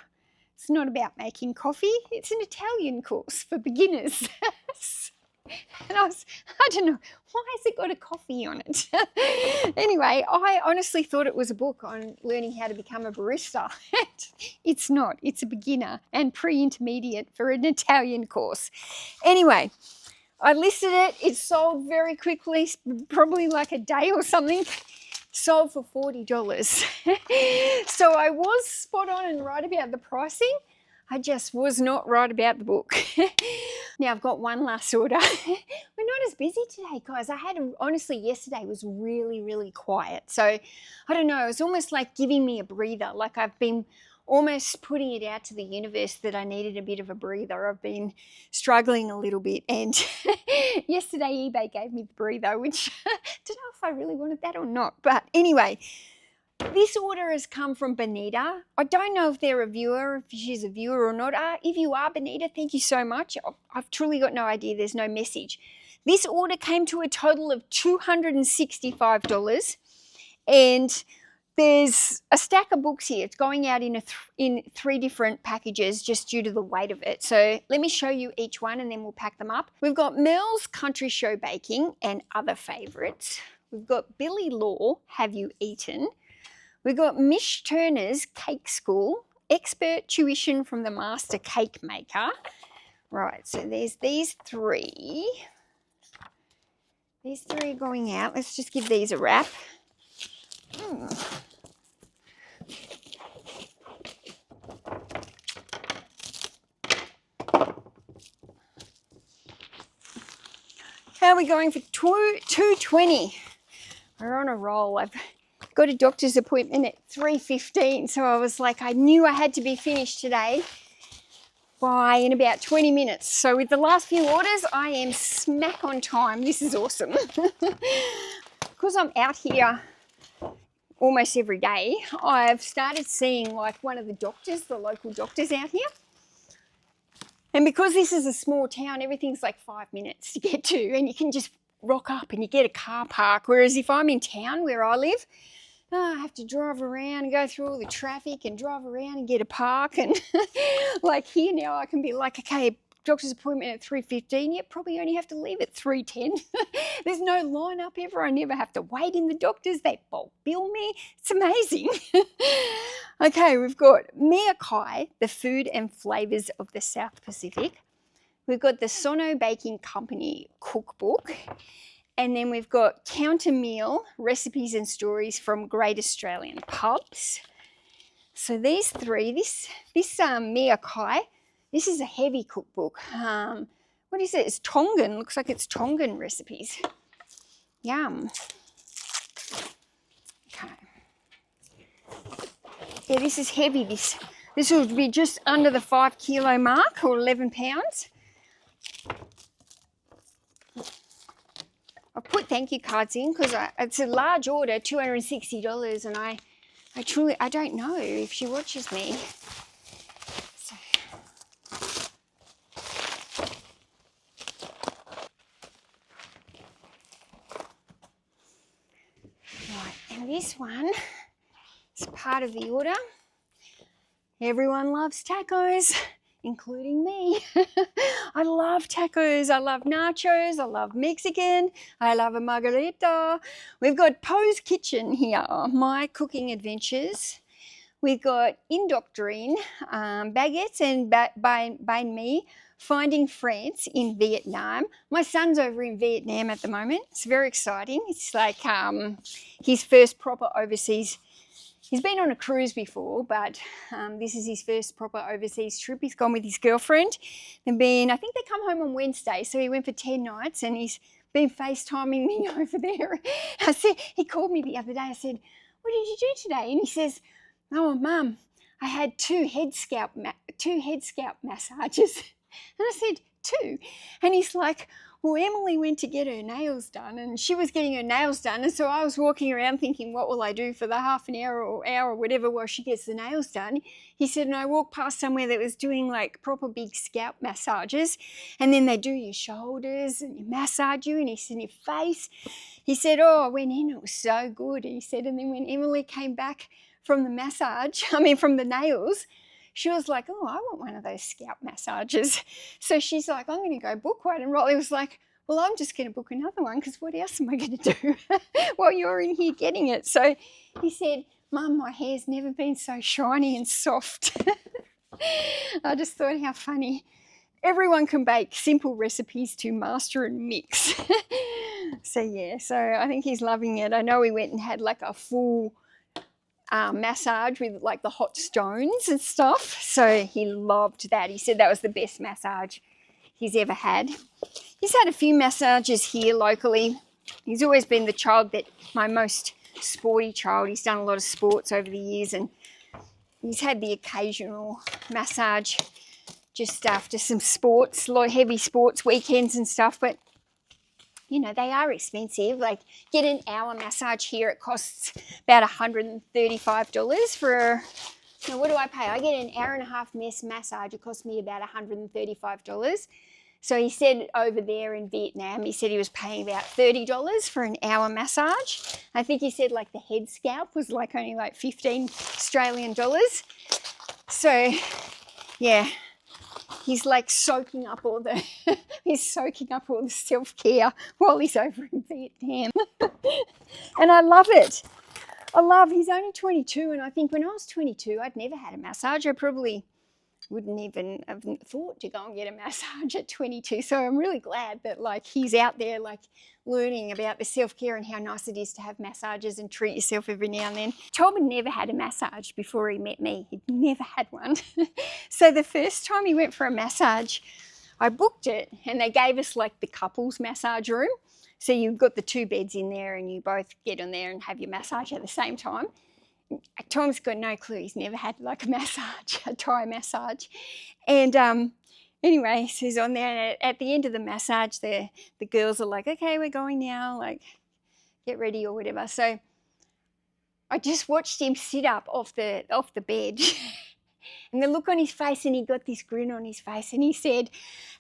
it's not about making coffee. It's an Italian course for beginners. And I don't know, why has it got a coffee on it? Anyway, I honestly thought it was a book on learning how to become a barista. It's not. It's a beginner and pre-intermediate for an Italian course. Anyway, I listed it. It sold very quickly, probably like a day or something. Sold for $40. So I was spot on and right about the pricing. I just was not right about the book. Now I've got one last order. We're not as busy today, guys. Honestly, yesterday was really, really quiet. So I don't know, it was almost like giving me a breather. Like I've been almost putting it out to the universe that I needed a bit of a breather. I've been struggling a little bit, and yesterday eBay gave me the breather, which I don't know if I really wanted that or not. But anyway, this order has come from Benita. I don't know if they're a viewer, if she's a viewer or not. If you are, Benita, thank you so much. I've truly got no idea. There's no message. This order came to a total of $265, and there's a stack of books here. It's going out in 3 different packages just due to the weight of it. So let me show you each one and then we'll pack them up. We've got Mel's Country Show Baking and Other Favourites. We've got Billy Law, Have You Eaten? We've got Mish Turner's Cake School, Expert Tuition from the Master Cake Maker. Right, so there's these 3. These 3 are going out. Let's just give these a wrap. How are we going for $2.20? We're on a roll. I've got a doctor's appointment at 3:15, so I was like, I knew I had to be finished today in about 20 minutes. So with the last few orders, I am smack on time. This is awesome. Because I'm out here almost every day, I've started seeing like one of the doctors, the local doctors out here. And because this is a small town, everything's like 5 minutes to get to, and you can just rock up and you get a car park. Whereas if I'm in town where I live, I have to drive around and go through all the traffic and drive around and get a park. And like here now, I can be like, okay, doctor's appointment at 3:15. Yep, probably only have to leave at 3:10. There's no line up ever. I never have to wait in the doctors. They bulk bill me. It's amazing. Okay, we've got Mia Kai, the Food and Flavors of the South Pacific. We've got the Sono Baking Company cookbook. And then we've got Counter Meal, Recipes and Stories from Great Australian Pubs. So these 3, this Mia Kai, this is a heavy cookbook. What is it? It's Tongan. Looks like it's Tongan recipes. Yum. Okay. Yeah, this is heavy. This will be just under the 5 kilo mark, or 11 pounds. I've put thank you cards in because it's a large order, $260, and I don't know if she watches me. So this one is part of the order. Everyone loves tacos, including me. I love tacos. I love nachos. I love Mexican. I love a margarita. We've got Poe's Kitchen here, my cooking adventures. We've got Indoctrine, baguettes and banh mi, finding France in Vietnam. My son's over in Vietnam at the moment. It's very exciting. It's like his first proper overseas. He's been on a cruise before, but this is his first proper overseas trip. He's gone with his girlfriend. I think they come home on Wednesday, so he went for 10 nights and he's been FaceTiming me over there. He called me the other day. I said, "What did you do today?" And he says, "Oh, Mum, I had two head scalp massages." And I said, "Two?" And he's like, "Well, Emily went to get her nails done and she was getting her nails done. And so I was walking around thinking, what will I do for the half an hour or hour or whatever while she gets the nails done?" He said, "And I walked past somewhere that was doing like proper big scalp massages. And then they do your shoulders and you massage you and he said your face." He said, "Oh, I went in, it was so good." He said, "And then when Emily came back from the nails, she was like, 'Oh, I want one of those scalp massages.' So she's like, 'I'm going to go book one.' And Rolly was like, 'Well, I'm just going to book another one because what else am I going to do while you're in here getting it?' So he said, 'Mum, my hair's never been so shiny and soft.'" I just thought how funny. Everyone can bake simple recipes to master and mix. So I think he's loving it. I know he went and had like a full massage with like the hot stones and stuff. So he loved that. He said that was the best massage he's ever had. He's had a few massages here locally. He's always been my most sporty child. He's done a lot of sports over the years and he's had the occasional massage just after some sports, a lot of heavy sports weekends and stuff. But you know, they are expensive. Like, get an hour massage here, it costs about $135 for, what do I pay? I get an hour and a half massage, it cost me about $135. So he said over there in Vietnam, he said he was paying about $30 for an hour massage. I think he said like the head scalp was like only like 15 Australian dollars. So, yeah. He's like soaking up all the self-care while he's over in Vietnam. And I love it. He's only 22 and I think when I was 22, I'd never had a massage. I probably wouldn't even have thought to go and get a massage at 22. So I'm really glad that like he's out there like learning about the self-care and how nice it is to have massages and treat yourself every now and then. Tom had never had a massage before he met me. He'd never had one. So the first time he went for a massage, I booked it and they gave us like the couples massage room. So you've got the two beds in there and you both get in there and have your massage at the same time. Tom's got no clue. He's never had like a massage, a Thai massage. And anyway, so he's on there and at the end of the massage, the girls are like, "Okay, we're going now, like get ready or whatever." So I just watched him sit up off the bed and the look on his face, and he got this grin on his face and he said,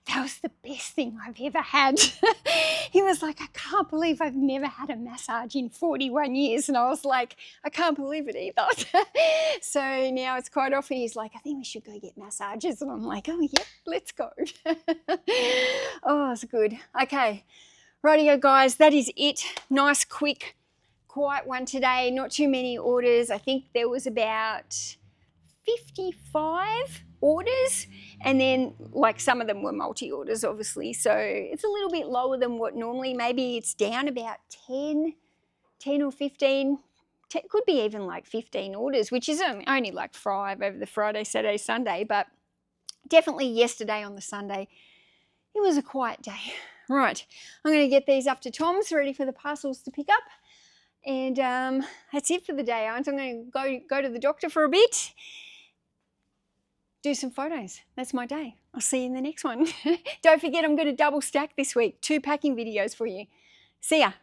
"That was the best thing I've ever had." He was like, "I can't believe I've never had a massage in 41 years. And I was like, "I can't believe it either." So now it's quite often he's like, "I think we should go get massages." And I'm like, "Oh, yep, let's go." Oh, it's good. Okay, rightio guys, that is it. Nice, quick, quiet one today. Not too many orders. I think there was about 55 orders, and then like some of them were multi-orders obviously, so it's a little bit lower than what normally. Maybe it's down about 10 or 15, could be even like 15 orders, which is only like 5 over the Friday, Saturday, Sunday, but definitely yesterday on the Sunday it was a quiet day. Right, I'm going to get these up to Tom's, ready for the parcels to pick up, and that's it for the day. I'm going to go to the doctor for a bit, do some photos. That's my day. I'll see you in the next one. Don't forget, I'm going to double stack this week. 2 packing videos for you. See ya.